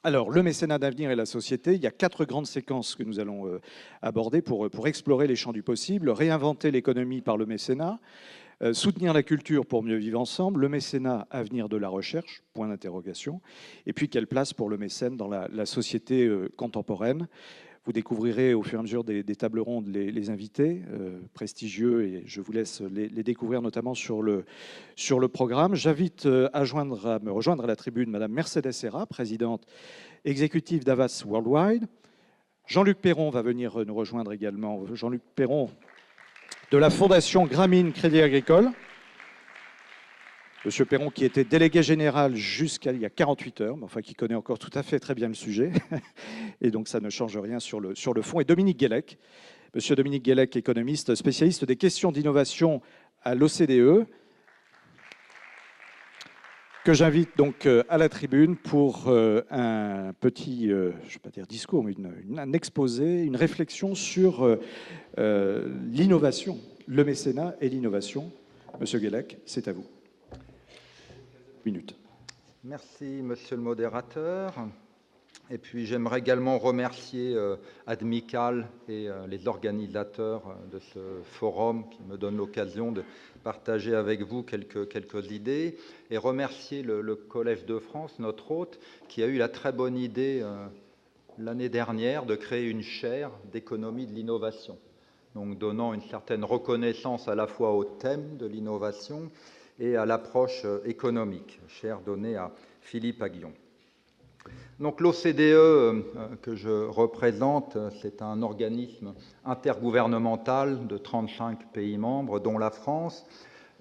Alors, le mécénat d'avenir et la société, il y a 4 grandes séquences que nous allons aborder pour explorer les champs du possible. Réinventer l'économie par le mécénat, soutenir la culture pour mieux vivre ensemble, le mécénat avenir de la recherche, point d'interrogation, et puis quelle place pour le mécène dans la société contemporaine. Vous découvrirez au fur et à mesure des tables rondes les invités prestigieux, et je vous laisse les découvrir notamment sur le programme. J'invite à me rejoindre à la tribune Madame Mercedes Serra, présidente exécutive d'Avas Worldwide. Jean-Luc Perron va venir nous rejoindre également. Jean-Luc Perron de la Fondation Grameen Crédit Agricole. Monsieur Perron, qui était délégué général jusqu'à il y a 48 heures, mais enfin qui connaît encore tout à fait très bien le sujet. Et donc ça ne change rien sur le fond. Et Dominique Guélec, monsieur Dominique Guélec, économiste, spécialiste des questions d'innovation à l'OCDE, que j'invite donc à la tribune pour un petit, je ne vais pas dire discours, mais un exposé, une réflexion sur l'innovation, le mécénat et l'innovation. Monsieur Guélec, c'est à vous. Minutes. Merci, monsieur le modérateur. Et puis, j'aimerais également remercier Admical et les organisateurs de ce forum qui me donnent l'occasion de partager avec vous quelques idées et remercier le Collège de France, notre hôte, qui a eu la très bonne idée l'année dernière de créer une chaire d'économie de l'innovation, donc donnant une certaine reconnaissance à la fois au thème de l'innovation et à l'approche économique, chaire donnée à Philippe Aghion. Donc l'OCDE que je représente, c'est un organisme intergouvernemental de 35 pays membres, dont la France.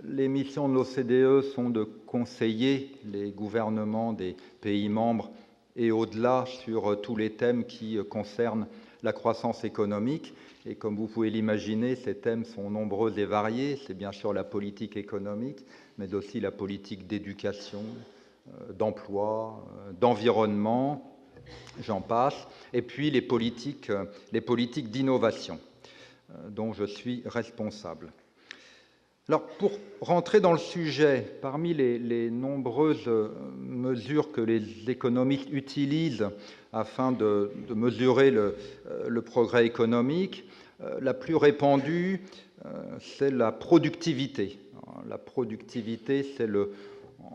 Les missions de l'OCDE sont de conseiller les gouvernements des pays membres et au-delà sur tous les thèmes qui concernent la croissance économique. Et comme vous pouvez l'imaginer, ces thèmes sont nombreux et variés. C'est bien sûr la politique économique, mais aussi la politique d'éducation, d'emploi, d'environnement, j'en passe, et puis les politiques d'innovation dont je suis responsable. Alors, pour rentrer dans le sujet, parmi les nombreuses mesures que les économistes utilisent afin de mesurer le progrès économique, la plus répandue, c'est la productivité. La productivité, c'est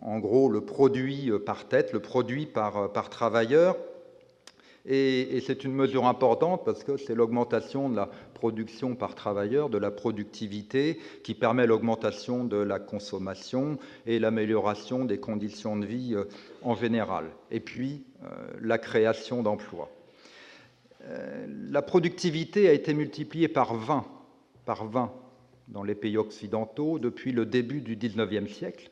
en gros le produit par tête, le produit par travailleur. Et c'est une mesure importante parce que c'est l'augmentation de la production par travailleur, de la productivité, qui permet l'augmentation de la consommation et l'amélioration des conditions de vie en général. Et puis, la création d'emplois. La productivité a été multipliée par 20 dans les pays occidentaux depuis le début du XIXe siècle,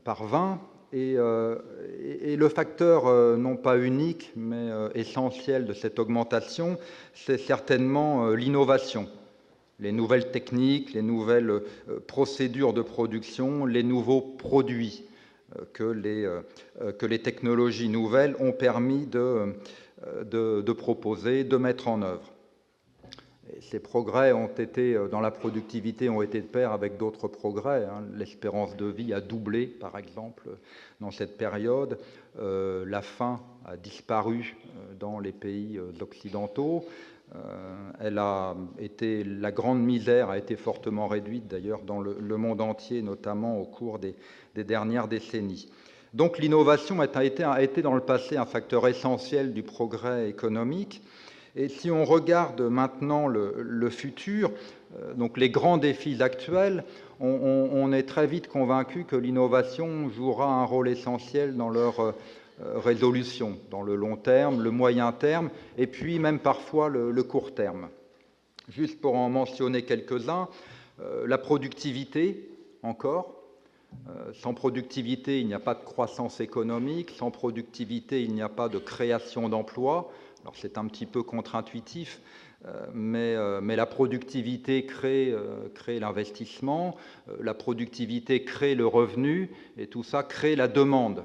par 20. Et le facteur, non pas unique, mais essentiel de cette augmentation, c'est certainement l'innovation. Les nouvelles techniques, les nouvelles procédures de production, les nouveaux produits que les technologies nouvelles ont permis de proposer, de mettre en œuvre. Et ces progrès dans la productivité ont été de pair avec d'autres progrès. L'espérance de vie a doublé, par exemple, dans cette période. La faim a disparu dans les pays occidentaux. La grande misère a été fortement réduite, d'ailleurs, dans le monde entier, notamment au cours des dernières décennies. Donc l'innovation a été dans le passé un facteur essentiel du progrès économique. Et si on regarde maintenant le futur, donc les grands défis actuels, on est très vite convaincu que l'innovation jouera un rôle essentiel dans leur résolution, dans le long terme, le moyen terme, et puis même parfois le court terme. Juste pour en mentionner quelques-uns, la productivité, encore. Sans productivité, il n'y a pas de croissance économique. Sans productivité, il n'y a pas de création d'emplois. Alors c'est un petit peu contre-intuitif, mais la productivité crée l'investissement, la productivité crée le revenu, et tout ça crée la demande,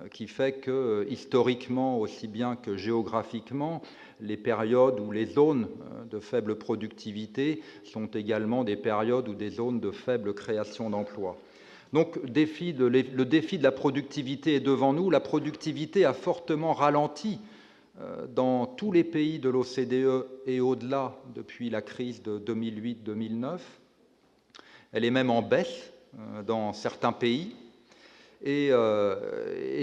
qui fait que historiquement, aussi bien que géographiquement, les périodes ou les zones de faible productivité sont également des périodes ou des zones de faible création d'emplois. Donc le défi de la productivité est devant nous. La productivité a fortement ralenti dans tous les pays de l'OCDE et au-delà depuis la crise de 2008-2009. Elle est même en baisse dans certains pays. Et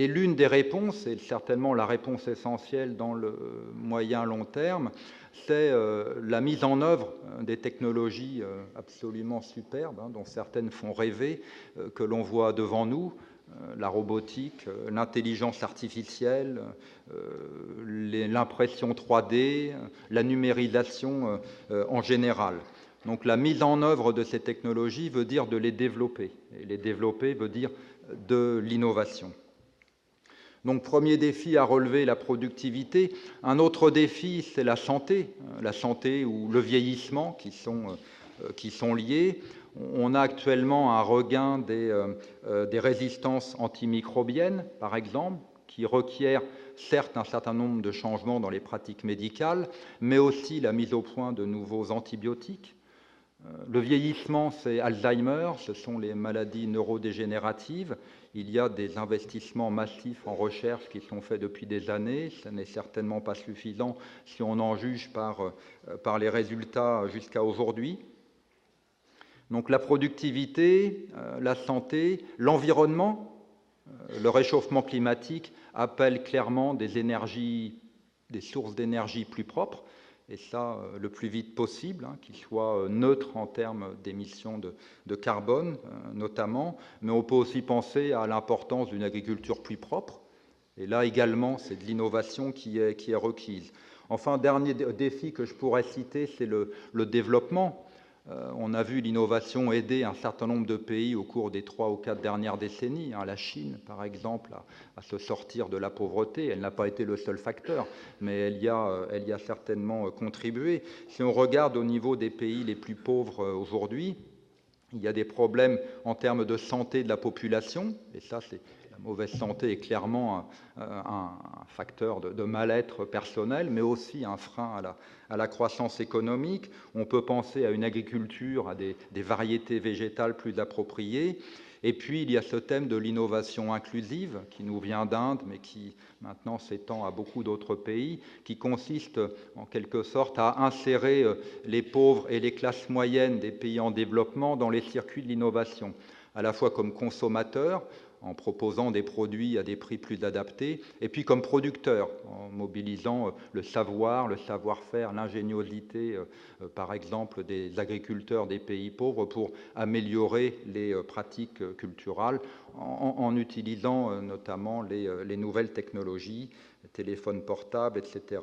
l'une des réponses, et certainement la réponse essentielle dans le moyen-long terme, c'est la mise en œuvre des technologies absolument superbes, dont certaines font rêver, que l'on voit devant nous, la robotique, l'intelligence artificielle, l'impression 3D, la numérisation en général. Donc la mise en œuvre de ces technologies veut dire de les développer. Et les développer veut dire de l'innovation. Donc, premier défi à relever, la productivité. Un autre défi, c'est la santé ou le vieillissement qui sont liés. On a actuellement un regain des résistances antimicrobiennes, par exemple, qui requièrent certes un certain nombre de changements dans les pratiques médicales, mais aussi la mise au point de nouveaux antibiotiques. Le vieillissement, c'est Alzheimer, ce sont les maladies neurodégénératives. Il y a des investissements massifs en recherche qui sont faits depuis des années. Ce n'est certainement pas suffisant si on en juge par les résultats jusqu'à aujourd'hui. Donc la productivité, la santé, l'environnement, le réchauffement climatique appelle clairement des sources d'énergie plus propres, et ça le plus vite possible, qu'ils soient neutres en termes d'émissions de carbone notamment, mais on peut aussi penser à l'importance d'une agriculture plus propre, et là également c'est de l'innovation qui est requise. Enfin, dernier défi que je pourrais citer, c'est le développement. On a vu l'innovation aider un certain nombre de pays au cours des 3 ou 4 dernières décennies. La Chine, par exemple, à se sortir de la pauvreté. Elle n'a pas été le seul facteur, mais elle y a certainement contribué. Si on regarde au niveau des pays les plus pauvres aujourd'hui, il y a des problèmes en termes de santé de la population, et ça, la mauvaise santé est clairement un facteur de mal-être personnel, mais aussi un frein à la croissance économique. On peut penser à une agriculture, à des variétés végétales plus appropriées. Et puis, il y a ce thème de l'innovation inclusive qui nous vient d'Inde, mais qui maintenant s'étend à beaucoup d'autres pays, qui consiste en quelque sorte à insérer les pauvres et les classes moyennes des pays en développement dans les circuits de l'innovation, à la fois comme consommateurs, en proposant des produits à des prix plus adaptés, et puis comme producteurs, en mobilisant le savoir, le savoir-faire, l'ingéniosité, par exemple, des agriculteurs des pays pauvres pour améliorer les pratiques culturelles en utilisant notamment les nouvelles technologies, les téléphones portables, etc.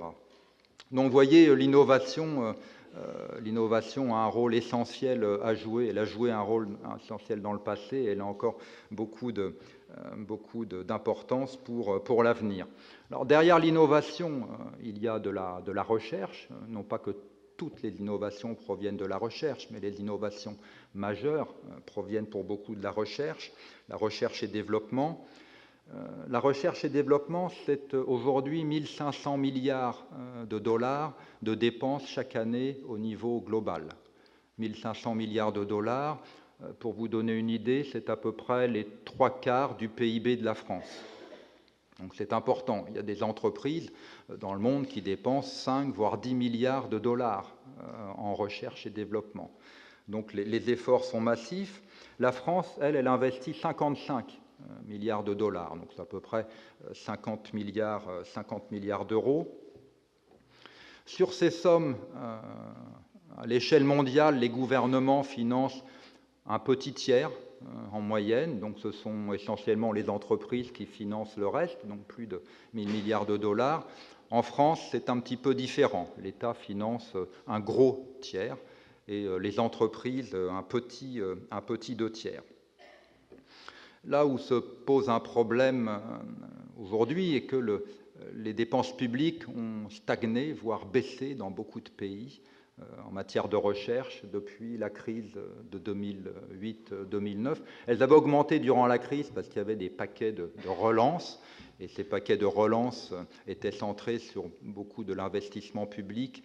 Donc, vous voyez, l'innovation a un rôle essentiel à jouer. Elle a joué un rôle essentiel dans le passé et elle a encore beaucoup d'importance pour l'avenir. Alors, derrière l'innovation, il y a de la recherche, non pas que toutes les innovations proviennent de la recherche, mais les innovations majeures proviennent pour beaucoup de la recherche et développement. La recherche et développement, c'est aujourd'hui 1 500 milliards de dollars de dépenses chaque année au niveau global. 1 500 milliards de dollars, pour vous donner une idée, c'est à peu près les 3/4 du PIB de la France. Donc c'est important. Il y a des entreprises dans le monde qui dépensent 5 voire 10 milliards de dollars en recherche et développement. Donc les efforts sont massifs. La France, elle investit 55 milliards de dollars, donc c'est à peu près 50 milliards d'euros. Sur ces sommes, à l'échelle mondiale, les gouvernements financent un petit tiers en moyenne, donc ce sont essentiellement les entreprises qui financent le reste, donc plus de 1 000 milliards de dollars. En France, c'est un petit peu différent. L'État finance un gros tiers et les entreprises un petit 2 tiers. Là où se pose un problème aujourd'hui est que les dépenses publiques ont stagné, voire baissé dans beaucoup de pays en matière de recherche depuis la crise de 2008-2009. Elles avaient augmenté durant la crise parce qu'il y avait des paquets de relance, et ces paquets de relance étaient centrés sur beaucoup de l'investissement public,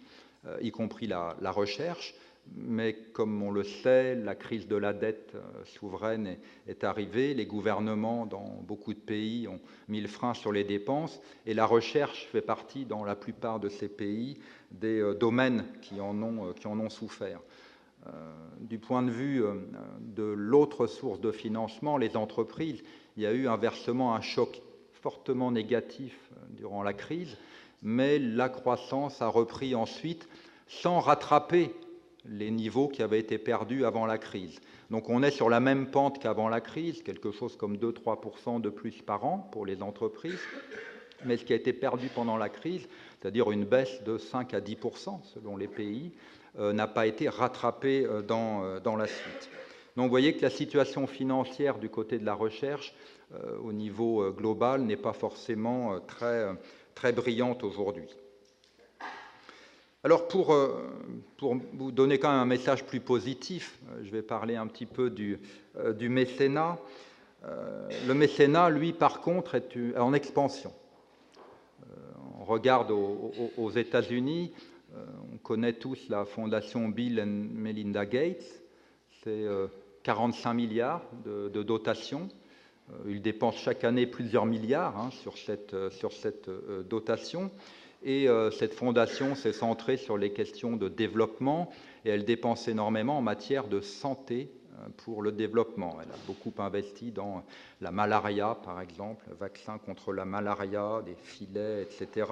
y compris la recherche. mais comme on le sait, la crise de la dette souveraine est arrivée. Les gouvernements dans beaucoup de pays ont mis le frein sur les dépenses et la recherche fait partie, dans la plupart de ces pays, des domaines qui en ont souffert. Du point de vue de l'autre source de financement, les entreprises, il y a eu inversement un choc fortement négatif durant la crise, mais la croissance a repris ensuite sans rattraper les niveaux qui avaient été perdus avant la crise. Donc on est sur la même pente qu'avant la crise, quelque chose comme 2-3% de plus par an pour les entreprises, mais ce qui a été perdu pendant la crise, c'est-à-dire une baisse de 5 à 10% selon les pays, n'a pas été rattrapé dans la suite. Donc vous voyez que la situation financière du côté de la recherche au niveau global n'est pas forcément très brillante aujourd'hui. Alors pour vous donner quand même un message plus positif, je vais parler un petit peu du mécénat. Le mécénat, lui, par contre, est en expansion. On regarde aux États-Unis, on connaît tous la fondation Bill and Melinda Gates, c'est 45 milliards de dotation. Ils dépensent chaque année plusieurs milliards sur cette dotation. Et cette fondation s'est centrée sur les questions de développement et elle dépense énormément en matière de santé pour le développement. Elle a beaucoup investi dans la malaria, par exemple, le vaccin contre la malaria, des filets, etc.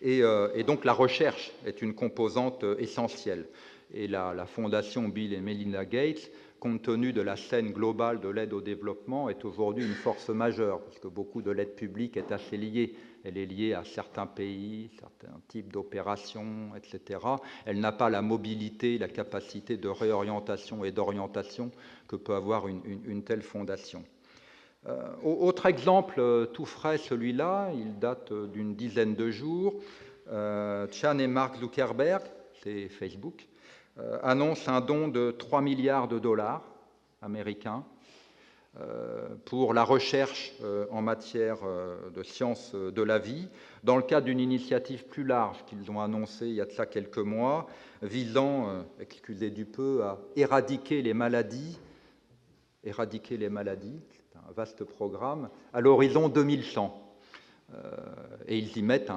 Et donc la recherche est une composante essentielle. Et la fondation Bill et Melinda Gates, compte tenu de la scène globale de l'aide au développement, est aujourd'hui une force majeure, parce que beaucoup de l'aide publique est assez liée. Elle est liée à certains pays, certains types d'opérations, etc. Elle n'a pas la mobilité, la capacité de réorientation et d'orientation que peut avoir une telle fondation. Autre exemple tout frais, celui-là, il date d'une dizaine de jours. Chan et Mark Zuckerberg, c'est Facebook, annoncent un don de 3 milliards de dollars américains pour la recherche en matière de sciences de la vie, dans le cadre d'une initiative plus large qu'ils ont annoncée il y a de ça quelques mois, visant, excusez du peu, à éradiquer les maladies, c'est un vaste programme, à l'horizon 2100. Et ils y mettent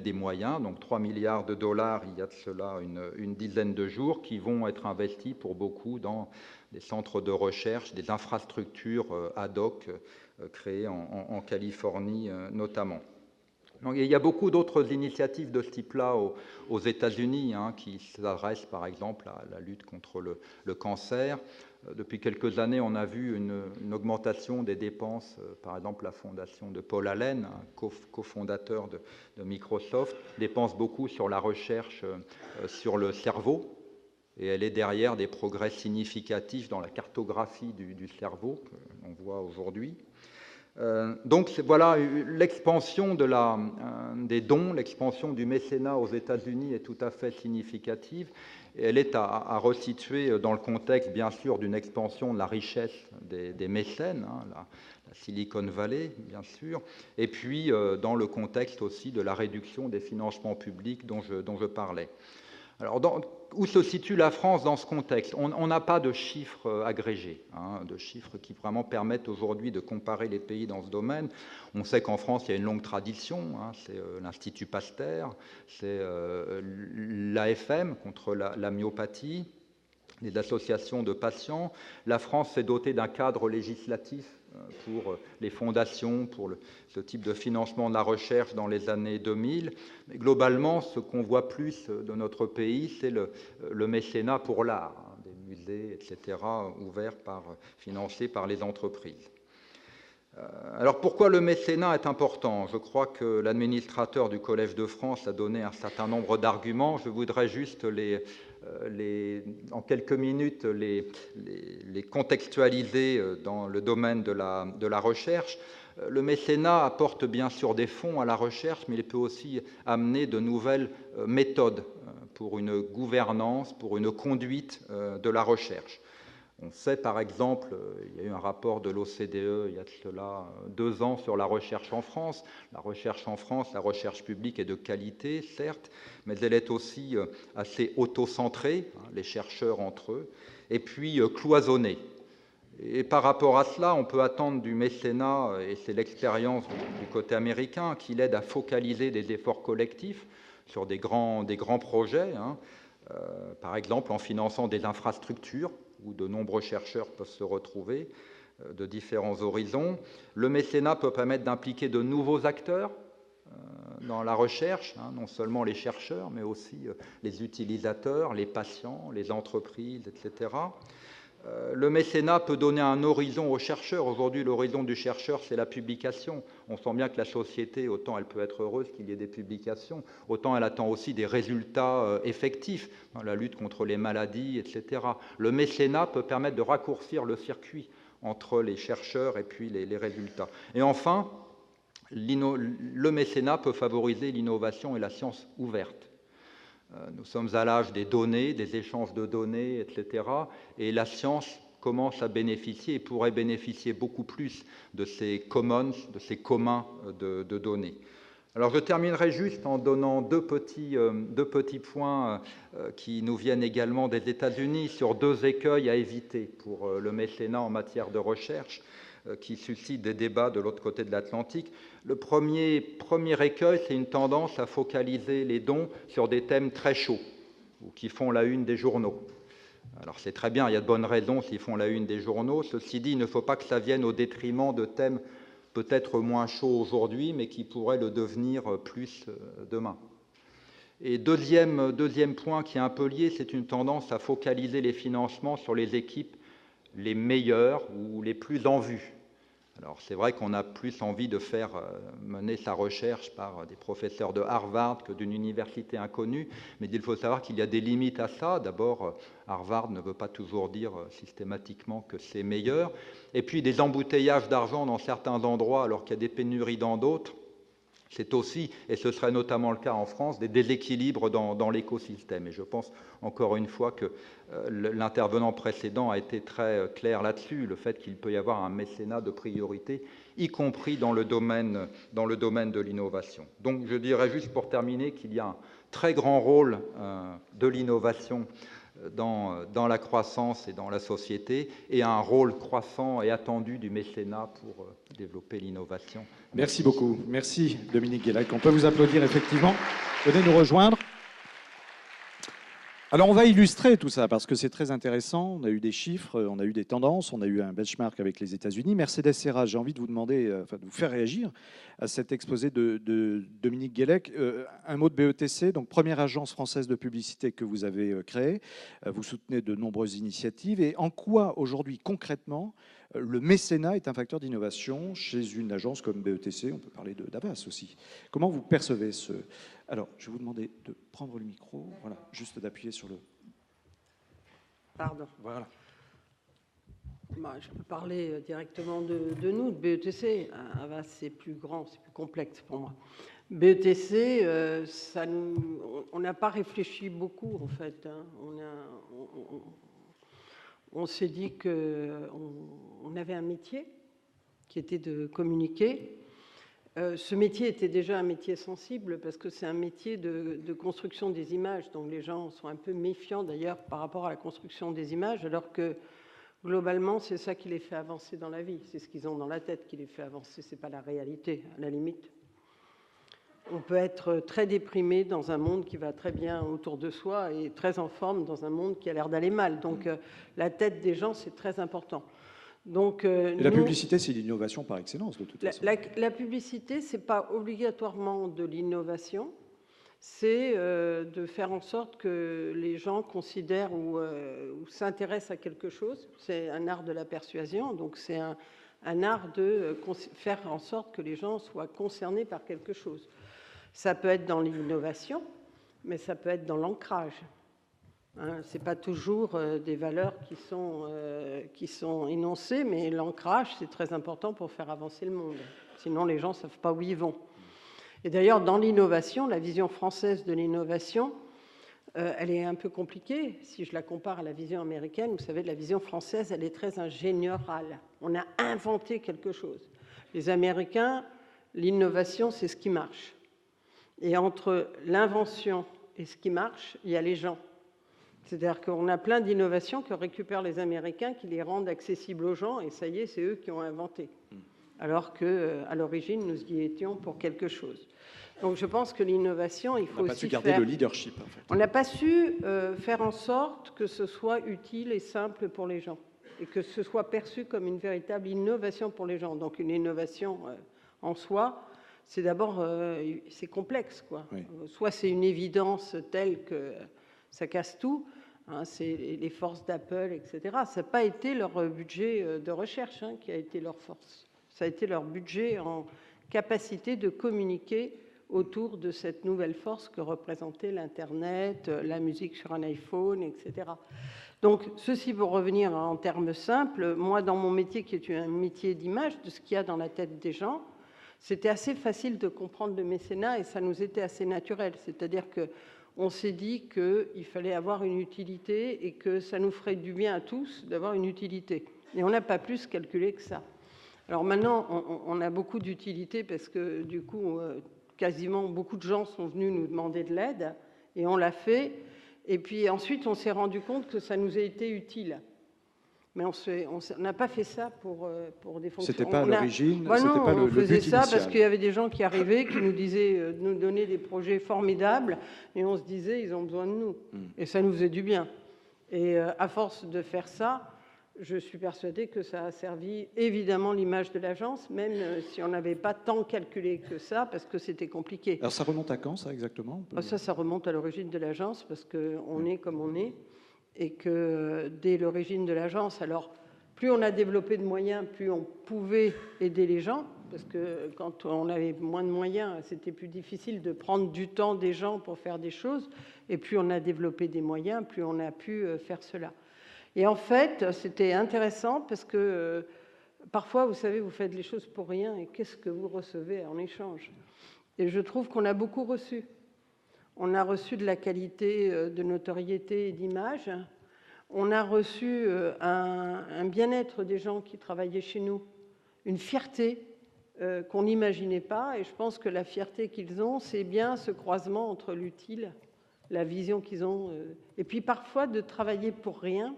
des moyens, donc 3 milliards de dollars il y a de cela une dizaine de jours, qui vont être investis pour beaucoup dans des centres de recherche, des infrastructures ad hoc créées en Californie notamment. Donc, il y a beaucoup d'autres initiatives de ce type-là aux États-Unis qui s'adressent par exemple à la lutte contre le cancer. Depuis quelques années, on a vu une augmentation des dépenses. Par exemple, la fondation de Paul Allen, cofondateur de Microsoft, dépense beaucoup sur la recherche sur le cerveau. Et elle est derrière des progrès significatifs dans la cartographie du cerveau qu'on voit aujourd'hui. Donc voilà, l'expansion des dons, l'expansion du mécénat aux États-Unis est tout à fait significative. Et elle est à resituer dans le contexte, bien sûr, d'une expansion de la richesse des mécènes, la Silicon Valley, bien sûr, et puis dans le contexte aussi de la réduction des financements publics dont je parlais. Alors, où se situe la France dans ce contexte? On n'a pas de chiffres agrégés, de chiffres qui vraiment permettent aujourd'hui de comparer les pays dans ce domaine. On sait qu'en France, il y a une longue tradition, c'est l'Institut Pasteur, c'est l'AFM contre la myopathie, les associations de patients. La France s'est dotée d'un cadre législatif pour les fondations, pour ce type de financement de la recherche dans les années 2000. Mais globalement, ce qu'on voit plus de notre pays, c'est le mécénat pour l'art, des musées, etc., financés par les entreprises. Alors pourquoi le mécénat est important? Je crois que l'administrateur du Collège de France a donné un certain nombre d'arguments. Je voudrais juste en quelques minutes les contextualiser dans le domaine de la recherche. Le mécénat apporte bien sûr des fonds à la recherche, mais il peut aussi amener de nouvelles méthodes pour une gouvernance, pour une conduite de la recherche. On sait par exemple, il y a eu un rapport de l'OCDE il y a de cela 2 ans sur la recherche en France. La recherche en France, la recherche publique est de qualité, certes, mais elle est aussi assez auto-centrée, hein, les chercheurs entre eux, et puis cloisonnée. Et par rapport à cela, on peut attendre du mécénat, et c'est l'expérience du côté américain, qu'il aide à focaliser des efforts collectifs sur des grands projets, hein, par exemple en finançant des infrastructures où de nombreux chercheurs peuvent se retrouver de différents horizons. Le mécénat peut permettre d'impliquer de nouveaux acteurs dans la recherche, hein, non seulement les chercheurs, mais aussi les utilisateurs, les patients, les entreprises, etc. Le mécénat peut donner un horizon aux chercheurs. Aujourd'hui, l'horizon du chercheur, c'est la publication. On sent bien que la société, autant elle peut être heureuse qu'il y ait des publications, autant elle attend aussi des résultats effectifs, dans la lutte contre les maladies, etc. Le mécénat peut permettre de raccourcir le circuit entre les chercheurs et puis les résultats. Et enfin, le mécénat peut favoriser l'innovation et la science ouverte. Nous sommes à l'âge des données, des échanges de données, etc. Et la science commence à bénéficier et pourrait bénéficier beaucoup plus de ces commons, de ces communs de données. Alors je terminerai juste en donnant deux petits points qui nous viennent également des États-Unis sur 2 écueils à éviter pour le mécénat en matière de recherche qui suscitent des débats de l'autre côté de l'Atlantique. Le premier écueil, c'est une tendance à focaliser les dons sur des thèmes très chauds ou qui font la une des journaux. Alors c'est très bien, il y a de bonnes raisons s'ils font la une des journaux. Ceci dit, il ne faut pas que ça vienne au détriment de thèmes peut-être moins chauds aujourd'hui, mais qui pourraient le devenir plus demain. Et deuxième point qui est un peu lié, c'est une tendance à focaliser les financements sur les équipes les meilleurs ou les plus en vue. Alors c'est vrai qu'on a plus envie de faire mener sa recherche par des professeurs de Harvard que d'une université inconnue, mais il faut savoir qu'il y a des limites à ça. D'abord, Harvard ne veut pas toujours dire systématiquement que c'est meilleur. Et puis des embouteillages d'argent dans certains endroits alors qu'il y a des pénuries dans d'autres. C'est aussi, et ce serait notamment le cas en France, des déséquilibres dans l'écosystème. Et je pense encore une fois que l'intervenant précédent a été très clair là-dessus, le fait qu'il peut y avoir un mécénat de priorité, y compris dans le domaine de l'innovation. Donc je dirais juste pour terminer qu'il y a un très grand rôle de l'innovation dans la croissance et dans la société, et un rôle croissant et attendu du mécénat pour développer l'innovation. Merci beaucoup. Merci Dominique Guélec. On peut vous applaudir effectivement. Venez nous rejoindre. Alors on va illustrer tout ça parce que c'est très intéressant. On a eu des chiffres, on a eu des tendances, on a eu un benchmark avec les États-Unis. Mercedes Serra, j'ai envie de vous demander, de vous faire réagir à cet exposé de Dominique Guélec. Un mot de BETC, donc première agence française de publicité que vous avez créée. Vous soutenez de nombreuses initiatives. Et en quoi aujourd'hui concrètement le mécénat est un facteur d'innovation chez une agence comme BETC? On peut parler d'Avas aussi. Comment vous percevez ce... Alors, je vais vous demander de prendre le micro, voilà, juste d'appuyer sur le... Pardon. Voilà. Je peux parler directement de nous, de BETC. Avas, c'est plus grand, c'est plus complexe pour moi. BETC, on n'a pas réfléchi beaucoup, en fait. On s'est dit qu'on avait un métier qui était de communiquer. Ce métier était déjà un métier sensible parce que c'est un métier de construction des images. Donc les gens sont un peu méfiants d'ailleurs par rapport à la construction des images, alors que globalement, c'est ça qui les fait avancer dans la vie. C'est ce qu'ils ont dans la tête qui les fait avancer, ce n'est pas la réalité, à la limite. On peut être très déprimé dans un monde qui va très bien autour de soi et très en forme dans un monde qui a l'air d'aller mal. Donc la tête des gens, c'est très important. Donc, la publicité, c'est l'innovation par excellence, de toute façon. La publicité, ce n'est pas obligatoirement de l'innovation, c'est de faire en sorte que les gens considèrent ou s'intéressent à quelque chose. C'est un art de la persuasion, donc c'est un art de faire en sorte que les gens soient concernés par quelque chose. Ça peut être dans l'innovation, mais ça peut être dans l'ancrage. Hein, ce n'est pas toujours des valeurs qui sont énoncées, mais l'ancrage, c'est très important pour faire avancer le monde. Sinon, les gens ne savent pas où ils vont. Et d'ailleurs, dans l'innovation, la vision française de l'innovation, elle est un peu compliquée. Si je la compare à la vision américaine, vous savez, la vision française, elle est très ingénieurale. On a inventé quelque chose. Les Américains, l'innovation, c'est ce qui marche. Et entre l'invention et ce qui marche, il y a les gens. C'est-à-dire qu'on a plein d'innovations que récupèrent les Américains, qui les rendent accessibles aux gens, et ça y est, c'est eux qui ont inventé. Alors qu'à l'origine, nous y étions pour quelque chose. Donc je pense que l'innovation, il faut aussi On n'a pas su garder le leadership, en fait. On n'a pas su faire en sorte que ce soit utile et simple pour les gens, et que ce soit perçu comme une véritable innovation pour les gens. Donc une innovation en soi, c'est d'abord c'est complexe, quoi. Oui. Soit c'est une évidence telle que ça casse tout, hein, c'est les forces d'Apple, etc. Ça n'a pas été leur budget de recherche qui a été leur force. Ça a été leur budget en capacité de communiquer autour de cette nouvelle force que représentait l'Internet, la musique sur un iPhone, etc. Donc, ceci pour revenir en termes simples, moi, dans mon métier, qui est un métier d'image, de ce qu'il y a dans la tête des gens, c'était assez facile de comprendre le mécénat et ça nous était assez naturel. C'est-à-dire qu'on s'est dit qu'il fallait avoir une utilité et que ça nous ferait du bien à tous d'avoir une utilité. Et on n'a pas plus calculé que ça. Alors maintenant, on a beaucoup d'utilité parce que, du coup, quasiment beaucoup de gens sont venus nous demander de l'aide et on l'a fait. Et puis ensuite, on s'est rendu compte que ça nous a été utile. Mais on n'a pas fait ça pour des fonctions. C'était pas à l'origine, bah c'était pas le but initial. On faisait ça parce qu'il y avait des gens qui arrivaient, qui nous disaient, nous donnaient des projets formidables, et on se disait, ils ont besoin de nous. Et ça nous faisait du bien. Et à force de faire ça, je suis persuadée que ça a servi évidemment l'image de l'agence, même si on n'avait pas tant calculé que ça, parce que c'était compliqué. Alors ça remonte à quand, ça, exactement? Ça remonte à l'origine de l'agence, parce qu'on est comme on est, et que dès l'origine de l'agence, alors plus on a développé de moyens, plus on pouvait aider les gens, parce que quand on avait moins de moyens, c'était plus difficile de prendre du temps des gens pour faire des choses, et plus on a développé des moyens, plus on a pu faire cela. Et en fait, c'était intéressant parce que parfois, vous savez, vous faites les choses pour rien et qu'est-ce que vous recevez en échange? Et je trouve qu'on a beaucoup reçu. On a reçu de la qualité de notoriété et d'image. On a reçu un bien-être des gens qui travaillaient chez nous, une fierté qu'on n'imaginait pas. Et je pense que la fierté qu'ils ont, c'est bien ce croisement entre l'utile, la vision qu'ils ont, et puis parfois de travailler pour rien.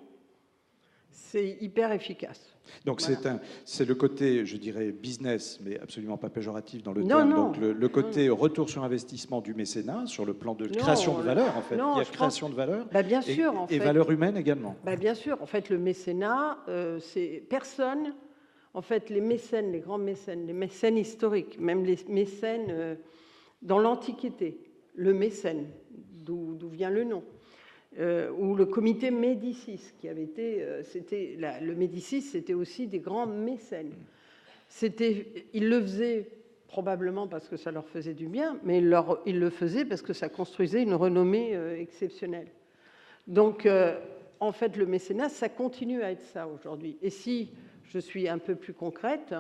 C'est hyper efficace. Donc voilà. C'est le côté, je dirais, business, mais absolument pas péjoratif dans le terme. Donc le côté retour sur investissement du mécénat, sur le plan de création de valeur, en fait. Il y a création de valeur bien sûr, et valeur humaine également. Bien sûr. En fait, le mécénat, c'est personne. En fait, les mécènes, les grands mécènes, les mécènes historiques, même les mécènes dans l'Antiquité, le mécène, d'où vient le nom. Ou le comité Médicis, qui avait été, le Médicis, c'était aussi des grands mécènes. Ils le faisaient probablement parce que ça leur faisait du bien, mais ils le faisaient parce que ça construisait une renommée exceptionnelle. Donc, en fait, le mécénat, ça continue à être ça aujourd'hui. Et si je suis un peu plus concrète,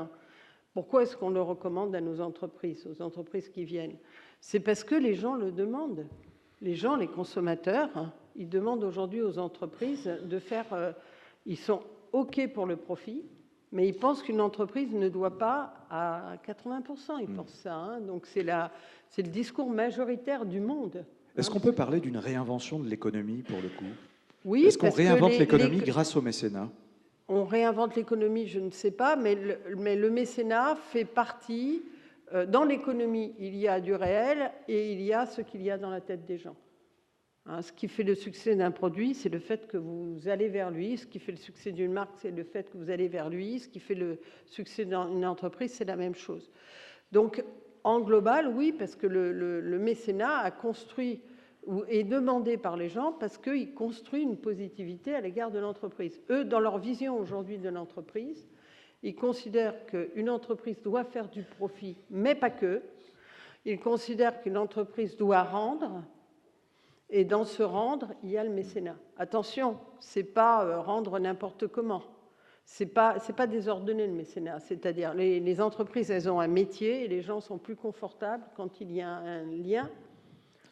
pourquoi est-ce qu'on le recommande à nos entreprises, aux entreprises qui viennent? C'est parce que les gens le demandent. Les gens, les consommateurs, ils demandent aujourd'hui aux entreprises de faire... ils sont OK pour le profit, mais ils pensent qu'une entreprise ne doit pas à 80%. Ils pensent ça. Donc c'est le discours majoritaire du monde. Est-ce qu'on peut parler d'une réinvention de l'économie, pour le coup? Oui. Est-ce qu'on réinvente l'économie grâce au mécénat? On réinvente l'économie, je ne sais pas, mais le mécénat fait partie... Dans l'économie, il y a du réel et il y a ce qu'il y a dans la tête des gens. Ce qui fait le succès d'un produit, c'est le fait que vous allez vers lui. Ce qui fait le succès d'une marque, c'est le fait que vous allez vers lui. Ce qui fait le succès d'une entreprise, c'est la même chose. Donc, en global, oui, parce que le mécénat a construit ou est demandé par les gens parce qu'il construit une positivité à l'égard de l'entreprise. Eux, dans leur vision aujourd'hui de l'entreprise, ils considèrent qu'une entreprise doit faire du profit, mais pas que. Ils considèrent qu'une entreprise doit rendre, et dans ce rendre, il y a le mécénat. Attention, ce n'est pas rendre n'importe comment. Ce n'est pas désordonné le mécénat. C'est-à-dire, les entreprises, elles ont un métier, et les gens sont plus confortables quand il y a un lien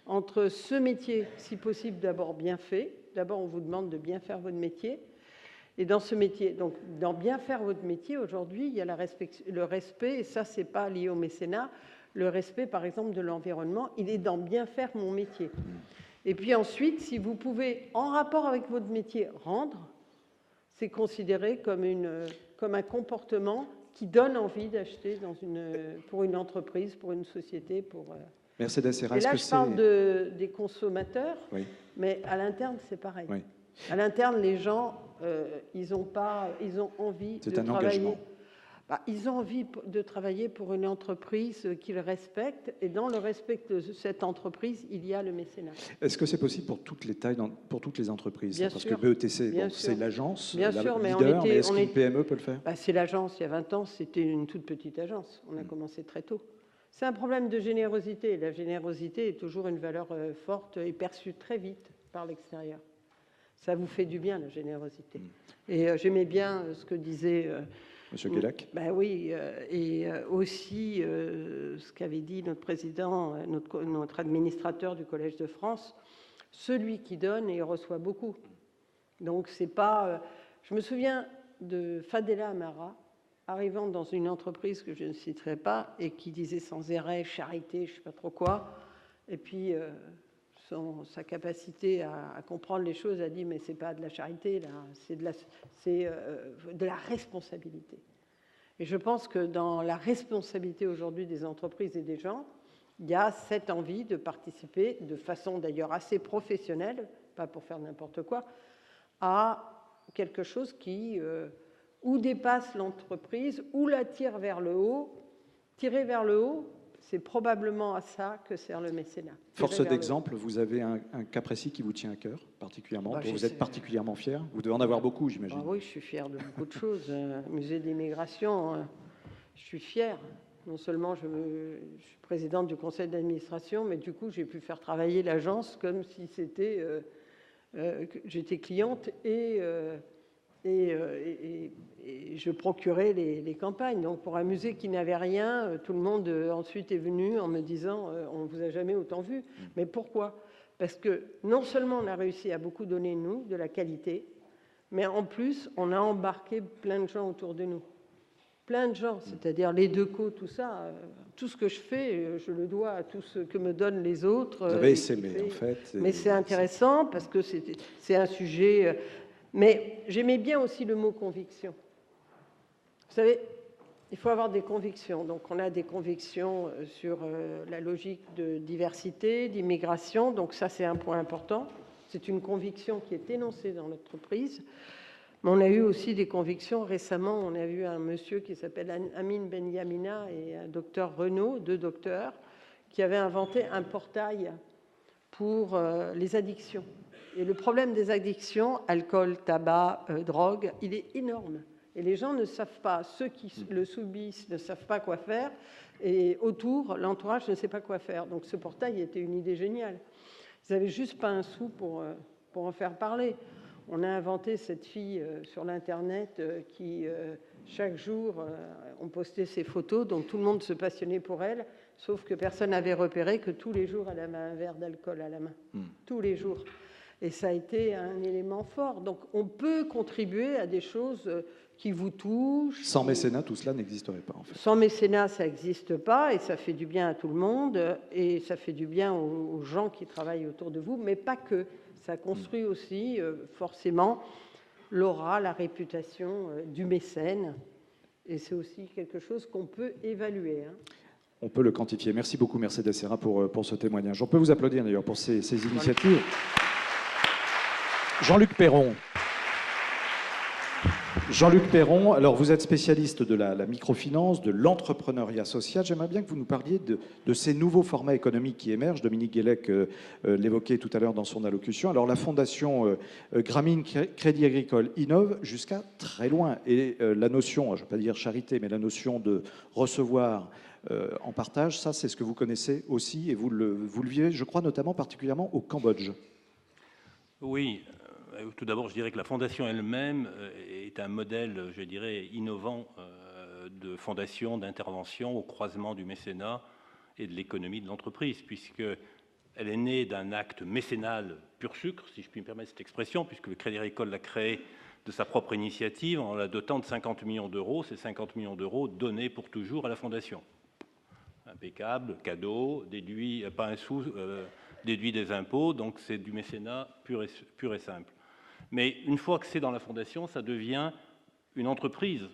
entre ce métier, si possible d'abord bien fait. D'abord, on vous demande de bien faire votre métier. Et dans ce métier, donc dans bien faire votre métier, aujourd'hui, il y a le respect, et ça, c'est pas lié au mécénat, le respect, par exemple, de l'environnement, il est dans bien faire mon métier. Et puis ensuite, si vous pouvez, en rapport avec votre métier, rendre, c'est considéré comme un comportement qui donne envie d'acheter pour une entreprise, pour une société, Mercedes Serra, et là, je parle des consommateurs, oui. Mais à l'interne, c'est pareil. Oui. À l'interne, les gens, ils ont envie de travailler. Engagement. Ils ont envie de travailler pour une entreprise qu'ils respectent, et dans le respect de cette entreprise, il y a le mécénat. Est-ce que c'est possible pour toutes les tailles, pour toutes les entreprises? Bien Parce sûr. que BETC, bon, c'est l'agence, Bien sûr, mais leader, mais est-ce qu'une PME peut le faire? C'est l'agence. Il y a 20 ans, c'était une toute petite agence. On a commencé très tôt. C'est un problème de générosité. La générosité est toujours une valeur forte et perçue très vite par l'extérieur. Ça vous fait du bien, la générosité. Et j'aimais bien ce que disait... Monsieur Guélac. Oui, et aussi ce qu'avait dit notre président, notre administrateur du Collège de France, celui qui donne, il reçoit beaucoup. Donc c'est pas... je me souviens de Fadela Amara, arrivant dans une entreprise que je ne citerai pas, et qui disait sans arrêt charité, je ne sais pas trop quoi, et puis sa capacité à comprendre les choses a dit mais c'est pas de la charité là, c'est de la responsabilité. Et je pense que dans la responsabilité aujourd'hui des entreprises et des gens, il y a cette envie de participer de façon d'ailleurs assez professionnelle, pas pour faire n'importe quoi, à quelque chose qui ou dépasse l'entreprise ou la tire vers le haut. Tirer vers le haut, c'est probablement à ça que sert le mécénat. Force d'exemple, vous avez un cas précis qui vous tient à cœur, particulièrement, dont vous êtes particulièrement fier. Vous devez en avoir beaucoup, j'imagine. Oui, je suis fier de beaucoup de choses. Musée d'immigration, je suis fier. Non seulement je suis présidente du conseil d'administration, mais du coup, j'ai pu faire travailler l'agence comme si c'était... j'étais cliente et je procurais les campagnes. Donc pour un musée qui n'avait rien, tout le monde ensuite est venu en me disant on ne vous a jamais autant vu. Mais pourquoi? Parce que non seulement on a réussi à beaucoup donner, nous, de la qualité, mais en plus on a embarqué plein de gens autour de nous. Plein de gens, c'est-à-dire les Decaux, tout ça, tout ce que je fais, je le dois à tout ce que me donnent les autres. Vous avez essaimé, en fait. Mais c'est intéressant parce que c'est un sujet... Mais j'aimais bien aussi le mot conviction. Vous savez, il faut avoir des convictions. Donc on a des convictions sur la logique de diversité, d'immigration. Donc ça, c'est un point important. C'est une conviction qui est énoncée dans l'entreprise. Mais on a eu aussi des convictions. Récemment, on a eu un monsieur qui s'appelle Amin Benyamina et un docteur Renaud, 2 docteurs, qui avaient inventé un portail pour les addictions. Et le problème des addictions, alcool, tabac, drogue, il est énorme. Et les gens ne savent pas, ceux qui le subissent ne savent pas quoi faire, et autour, l'entourage ne sait pas quoi faire. Donc ce portail était une idée géniale. Ils n'avaient juste pas un sou pour en faire parler. On a inventé cette fille sur l'Internet qui, chaque jour, on postait ses photos, donc tout le monde se passionnait pour elle, sauf que personne n'avait repéré que tous les jours, elle avait un verre d'alcool à la main. Tous les jours. Et ça a été un élément fort. Donc on peut contribuer à des choses qui vous touchent. Sans mécénat, tout cela n'existerait pas, en fait. Sans mécénat, ça n'existe pas, et ça fait du bien à tout le monde, et ça fait du bien aux gens qui travaillent autour de vous, mais pas que. Ça construit aussi, forcément, l'aura, la réputation du mécène, et c'est aussi quelque chose qu'on peut évaluer. On peut le quantifier. Merci beaucoup, Mercedes Serra, pour ce témoignage. On peut vous applaudir, d'ailleurs, pour ces initiatives. Jean-Luc Perron. Jean-Luc Perron, alors vous êtes spécialiste de la microfinance, de l'entrepreneuriat social. J'aimerais bien que vous nous parliez de ces nouveaux formats économiques qui émergent. Dominique Guélec l'évoquait tout à l'heure dans son allocution. Alors la fondation Grameen Crédit Agricole innove jusqu'à très loin. Et la notion, je ne vais pas dire charité, mais la notion de recevoir en partage, ça c'est ce que vous connaissez aussi et vous le vivez, je crois, notamment particulièrement au Cambodge. Oui. Tout d'abord, je dirais que la fondation elle-même est un modèle, je dirais, innovant de fondation, d'intervention au croisement du mécénat et de l'économie de l'entreprise, puisque elle est née d'un acte mécénal pur sucre, si je puis me permettre cette expression, puisque le Crédit Agricole l'a créé de sa propre initiative en la dotant de 50 millions d'euros. Ces 50 millions d'euros donnés pour toujours à la Fondation. Impeccable, cadeau, déduit, pas un sou, déduit des impôts, donc c'est du mécénat pur et simple. Mais une fois que c'est dans la Fondation, ça devient une entreprise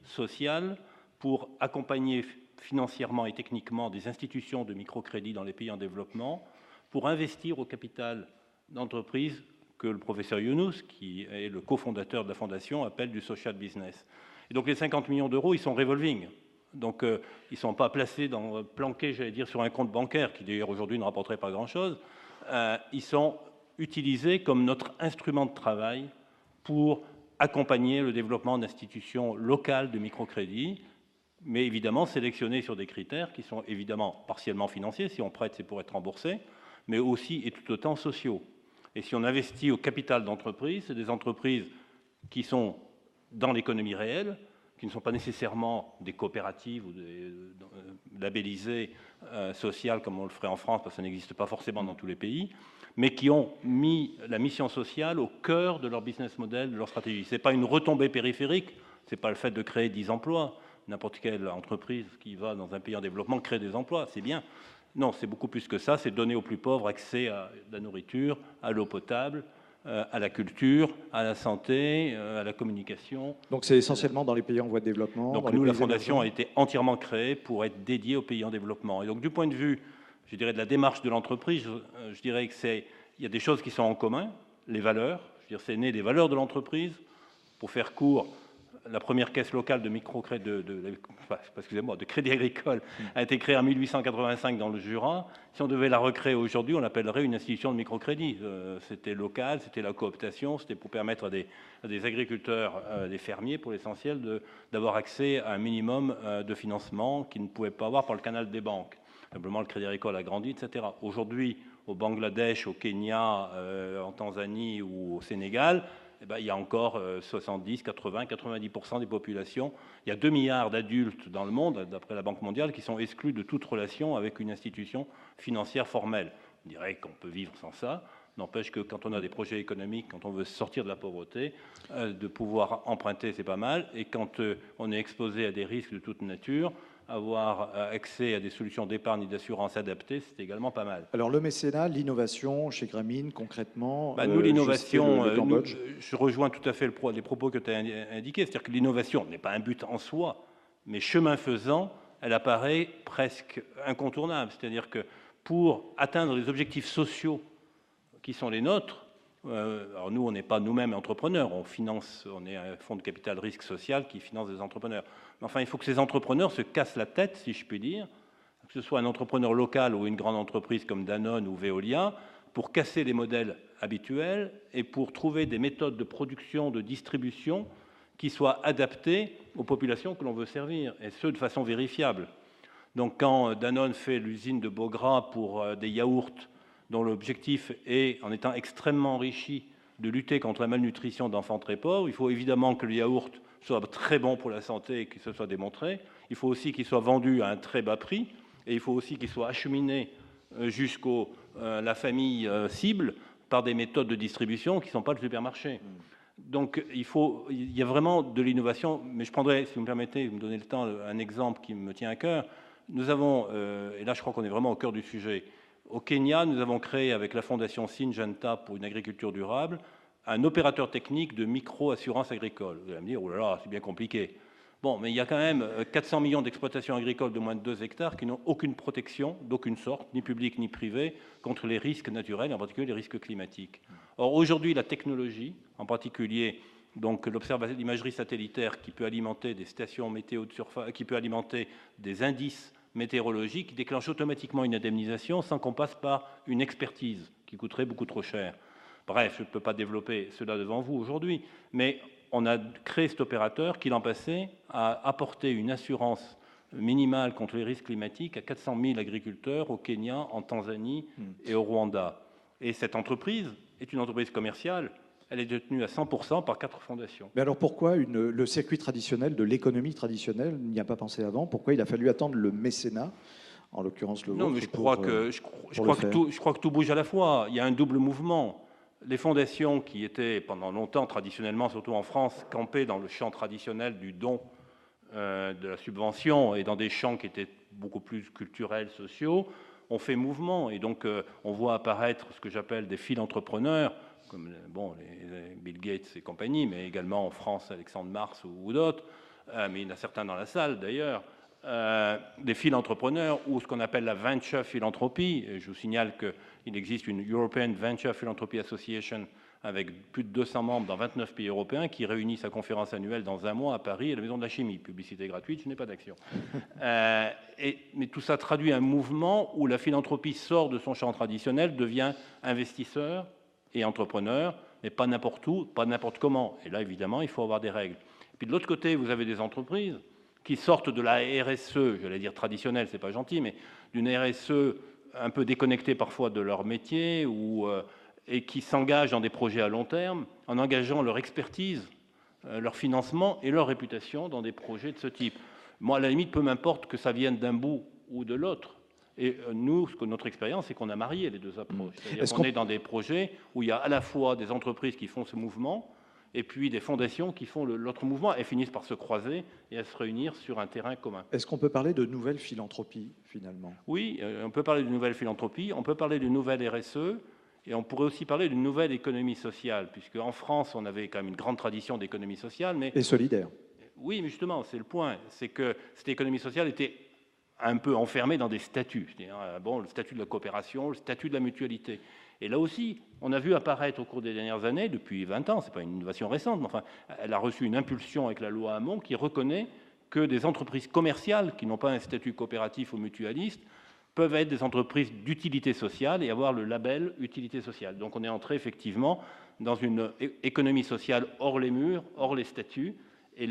sociale pour accompagner financièrement et techniquement des institutions de microcrédit dans les pays en développement, pour investir au capital d'entreprises que le professeur Younous, qui est le cofondateur de la Fondation, appelle du social business. Et donc les 50 millions d'euros, ils sont revolving. Donc ils ne sont pas placés, planqués, j'allais dire, sur un compte bancaire, qui d'ailleurs aujourd'hui ne rapporterait pas grand-chose. Ils sont utilisés comme notre instrument de travail pour accompagner le développement d'institutions locales de microcrédit, mais évidemment sélectionnés sur des critères qui sont évidemment partiellement financiers. Si on prête, c'est pour être remboursé, mais aussi et tout autant sociaux. Et si on investit au capital d'entreprises, c'est des entreprises qui sont dans l'économie réelle, qui ne sont pas nécessairement des coopératives ou des labellisées sociales comme on le ferait en France, parce que ça n'existe pas forcément dans tous les pays, mais qui ont mis la mission sociale au cœur de leur business model, de leur stratégie. Ce n'est pas une retombée périphérique, ce n'est pas le fait de créer 10 emplois. N'importe quelle entreprise qui va dans un pays en développement crée des emplois, c'est bien. Non, c'est beaucoup plus que ça, c'est donner aux plus pauvres accès à la nourriture, à l'eau potable, à la culture, à la santé, à la communication. Donc c'est essentiellement dans les pays en voie de développement. Donc nous, la Fondation a été entièrement créée pour être dédiée aux pays en développement. Et donc du point de vue, je dirais, de la démarche de l'entreprise, je dirais qu'il y a des choses qui sont en commun, les valeurs. Je veux dire, c'est né des valeurs de l'entreprise. Pour faire court, la première caisse locale de microcrédit, de crédit agricole a été créée en 1885 dans le Jura. Si on devait la recréer aujourd'hui, on l'appellerait une institution de microcrédit. C'était local, c'était la cooptation, c'était pour permettre à des agriculteurs, des fermiers pour l'essentiel, d'avoir accès à un minimum de financement qu'ils ne pouvaient pas avoir par le canal des banques. Simplement, le Crédit Agricole a grandi, etc. Aujourd'hui, au Bangladesh, au Kenya, en Tanzanie ou au Sénégal, eh bien, il y a encore 70, 80, 90% des populations. Il y a 2 milliards d'adultes dans le monde, d'après la Banque mondiale, qui sont exclus de toute relation avec une institution financière formelle. On dirait qu'on peut vivre sans ça. N'empêche que quand on a des projets économiques, quand on veut sortir de la pauvreté, de pouvoir emprunter, c'est pas mal. Et quand on est exposé à des risques de toute nature, avoir accès à des solutions d'épargne et d'assurance adaptées, c'est également pas mal. Alors le mécénat, l'innovation chez Grameen, concrètement, nous, l'innovation, le Cambodge. Je rejoins tout à fait les propos que tu as indiqués, c'est-à-dire que l'innovation n'est pas un but en soi, mais chemin faisant, elle apparaît presque incontournable. C'est-à-dire que pour atteindre les objectifs sociaux qui sont les nôtres, alors nous, on n'est pas nous-mêmes entrepreneurs, on est un fonds de capital risque social qui finance des entrepreneurs. Mais enfin, il faut que ces entrepreneurs se cassent la tête, si je puis dire, que ce soit un entrepreneur local ou une grande entreprise comme Danone ou Veolia, pour casser les modèles habituels et pour trouver des méthodes de production, de distribution qui soient adaptées aux populations que l'on veut servir, et ce, de façon vérifiable. Donc quand Danone fait l'usine de Bogra pour des yaourts, dont l'objectif est, en étant extrêmement enrichi, de lutter contre la malnutrition d'enfants très pauvres, il faut évidemment que le yaourt soit très bon pour la santé et que ce soit démontré. Il faut aussi qu'il soit vendu à un très bas prix, et il faut aussi qu'il soit acheminé jusqu'à la famille cible par des méthodes de distribution qui ne sont pas le supermarché. Donc il y a vraiment de l'innovation, mais je prendrai, si vous me permettez, vous me donnez le temps, un exemple qui me tient à cœur. Nous avons, et là je crois qu'on est vraiment au cœur du sujet, au Kenya, nous avons créé avec la fondation Syngenta pour une agriculture durable un opérateur technique de micro-assurance agricole. Vous allez me dire, oh là là, c'est bien compliqué. Bon, mais il y a quand même 400 millions d'exploitations agricoles de moins de 2 hectares qui n'ont aucune protection, d'aucune sorte, ni publique ni privée, contre les risques naturels, en particulier les risques climatiques. Or, aujourd'hui, la technologie, en particulier donc l'imagerie satellitaire qui peut alimenter des stations météo de surface, qui peut alimenter des indices météorologiques, qui déclenche automatiquement une indemnisation sans qu'on passe par une expertise qui coûterait beaucoup trop cher. Bref, je ne peux pas développer cela devant vous aujourd'hui, mais on a créé cet opérateur qui, l'an passé, a apporté une assurance minimale contre les risques climatiques à 400 000 agriculteurs au Kenya, en Tanzanie et au Rwanda. Et cette entreprise est une entreprise commerciale. Elle est détenue à 100% par 4 fondations. Mais alors pourquoi le circuit traditionnel de l'économie traditionnelle n'y a pas pensé avant? Pourquoi il a fallu attendre le mécénat en l'occurrence le Non, vôtre. mais je crois que tout bouge à la fois. Il y a un double mouvement. Les fondations qui étaient pendant longtemps, traditionnellement, surtout en France, campées dans le champ traditionnel du don, de la subvention, et dans des champs qui étaient beaucoup plus culturels, sociaux, ont fait mouvement. Et donc, on voit apparaître ce que j'appelle des philantrepreneurs, comme les Bill Gates et compagnie, mais également en France, Alexandre Mars ou d'autres, mais il y en a certains dans la salle d'ailleurs, des philantrepreneurs ou ce qu'on appelle la venture philanthropie. Et je vous signale qu'il existe une European Venture Philanthropy Association avec plus de 200 membres dans 29 pays européens qui réunit sa conférence annuelle dans un mois à Paris à la Maison de la Chimie. Publicité gratuite, je n'ai pas d'action. Mais tout ça traduit un mouvement où la philanthropie sort de son champ traditionnel, devient investisseur et entrepreneur, mais pas n'importe où, pas n'importe comment. Et là, évidemment, il faut avoir des règles. Et puis de l'autre côté, vous avez des entreprises qui sortent de la RSE, j'allais dire traditionnelle, c'est pas gentil, mais d'une RSE un peu déconnectée parfois de leur métier, et qui s'engagent dans des projets à long terme, en engageant leur expertise, leur financement et leur réputation dans des projets de ce type. Moi, à la limite, peu m'importe que ça vienne d'un bout ou de l'autre. Et nous, notre expérience, c'est qu'on a marié les deux approches. C'est-à-dire qu'on est dans des projets où il y a à la fois des entreprises qui font ce mouvement, et puis des fondations qui font l'autre mouvement et finissent par se croiser et à se réunir sur un terrain commun. Est-ce qu'on peut parler de nouvelle philanthropie, finalement? Oui, on peut parler de nouvelle philanthropie, on peut parler de nouvelle RSE, et on pourrait aussi parler d'une nouvelle économie sociale, puisque en France, on avait quand même une grande tradition d'économie sociale. Et solidaire. Oui, mais justement, c'est le point. C'est que cette économie sociale était un peu enfermée dans des statuts. C'est-à-dire, le statut de la coopération, le statut de la mutualité. Et là aussi, on a vu apparaître au cours des dernières années, depuis 20 ans, ce n'est pas une innovation récente, mais enfin, elle a reçu une impulsion avec la loi Hamon qui reconnaît que des entreprises commerciales qui n'ont pas un statut coopératif ou mutualiste peuvent être des entreprises d'utilité sociale et avoir le label utilité sociale. Donc on est entré effectivement dans une économie sociale hors les murs, hors les statuts, et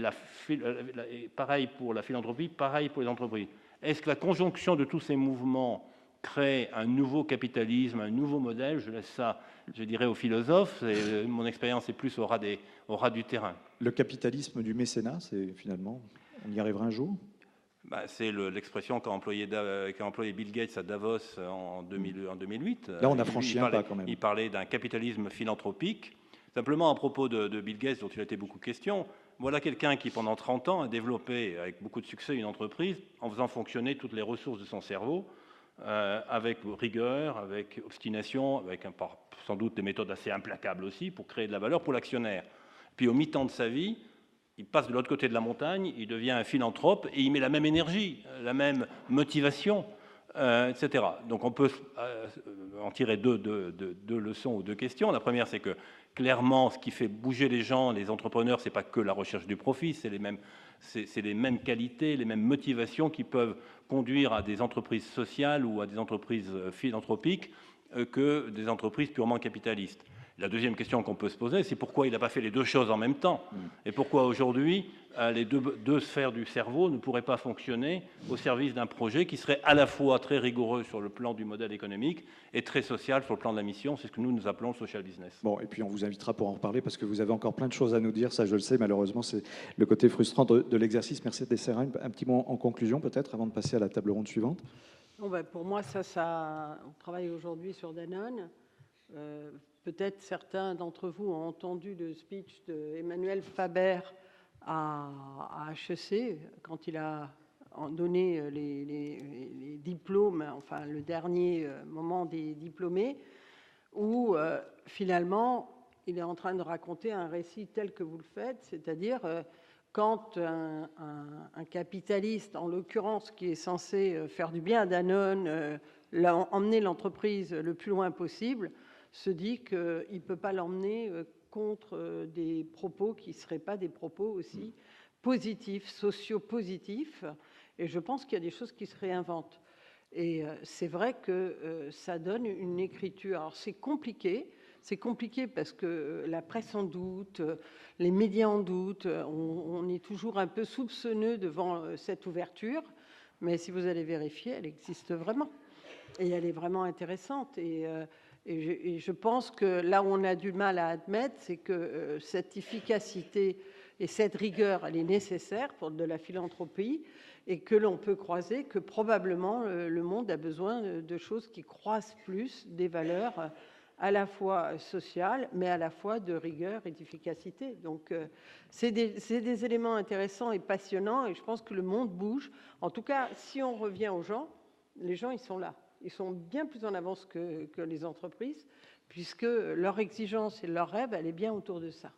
pareil pour la philanthropie, pareil pour les entreprises. Est-ce que la conjonction de tous ces mouvements crée un nouveau capitalisme, un nouveau modèle? Je laisse ça, je dirais, aux philosophes. Mon expérience est plus au ras du terrain. Le capitalisme du mécénat, c'est finalement, on y arrivera un jour? C'est l'expression qu'a employé Bill Gates à Davos en 2008. Là, on a franchi un pas quand même. Il parlait d'un capitalisme philanthropique. Simplement, à propos de Bill Gates, dont il a été beaucoup question, voilà quelqu'un qui, pendant 30 ans, a développé avec beaucoup de succès une entreprise en faisant fonctionner toutes les ressources de son cerveau, avec rigueur, avec obstination, avec sans doute des méthodes assez implacables aussi, pour créer de la valeur pour l'actionnaire. Puis, au mi-temps de sa vie, il passe de l'autre côté de la montagne, il devient un philanthrope et il met la même énergie, la même motivation, etc. Donc on peut en tirer deux leçons ou deux questions. La première, c'est que clairement, ce qui fait bouger les gens, les entrepreneurs, c'est pas que la recherche du profit, c'est les mêmes qualités, les mêmes motivations qui peuvent conduire à des entreprises sociales ou à des entreprises philanthropiques que des entreprises purement capitalistes. La deuxième question qu'on peut se poser, c'est pourquoi il n'a pas fait les deux choses en même temps, et pourquoi aujourd'hui les deux sphères du cerveau ne pourraient pas fonctionner au service d'un projet qui serait à la fois très rigoureux sur le plan du modèle économique et très social sur le plan de la mission. C'est ce que nous appelons le social business. Bon, et puis on vous invitera pour en reparler parce que vous avez encore plein de choses à nous dire, ça je le sais, malheureusement c'est le côté frustrant de l'exercice. Merci Desserrin. Un petit mot en conclusion peut-être avant de passer à la table ronde suivante. Pour moi, on travaille aujourd'hui sur Danone. Peut-être certains d'entre vous ont entendu le speech d'Emmanuel Faber à HEC quand il a donné les diplômes, enfin le dernier moment des diplômés, où finalement il est en train de raconter un récit tel que vous le faites, c'est-à-dire quand un capitaliste, en l'occurrence qui est censé faire du bien à Danone, emmener l'entreprise le plus loin possible, se dit qu'il ne peut pas l'emmener contre des propos qui ne seraient pas des propos aussi positifs, socio-positifs. Et je pense qu'il y a des choses qui se réinventent. Et c'est vrai que ça donne une écriture. Alors c'est compliqué parce que la presse en doute, les médias en doute, on est toujours un peu soupçonneux devant cette ouverture. Mais si vous allez vérifier, elle existe vraiment. Et elle est vraiment intéressante. Et je pense que là où on a du mal à admettre, c'est que cette efficacité Et cette rigueur, elle est nécessaire pour de la philanthropie et que l'on peut croiser que probablement le monde a besoin de choses qui croisent plus des valeurs à la fois sociales, mais à la fois de rigueur et d'efficacité. Donc, c'est des éléments intéressants et passionnants, et je pense que le monde bouge. En tout cas, si on revient aux gens, les gens, ils sont là. Ils sont bien plus en avance que les entreprises, puisque leur exigence et leur rêve, elle est bien autour de ça.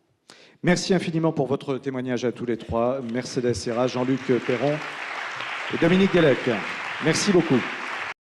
Merci infiniment pour votre témoignage à tous les trois, Mercedes Serra, Jean-Luc Perron et Dominique Gallec. Merci beaucoup.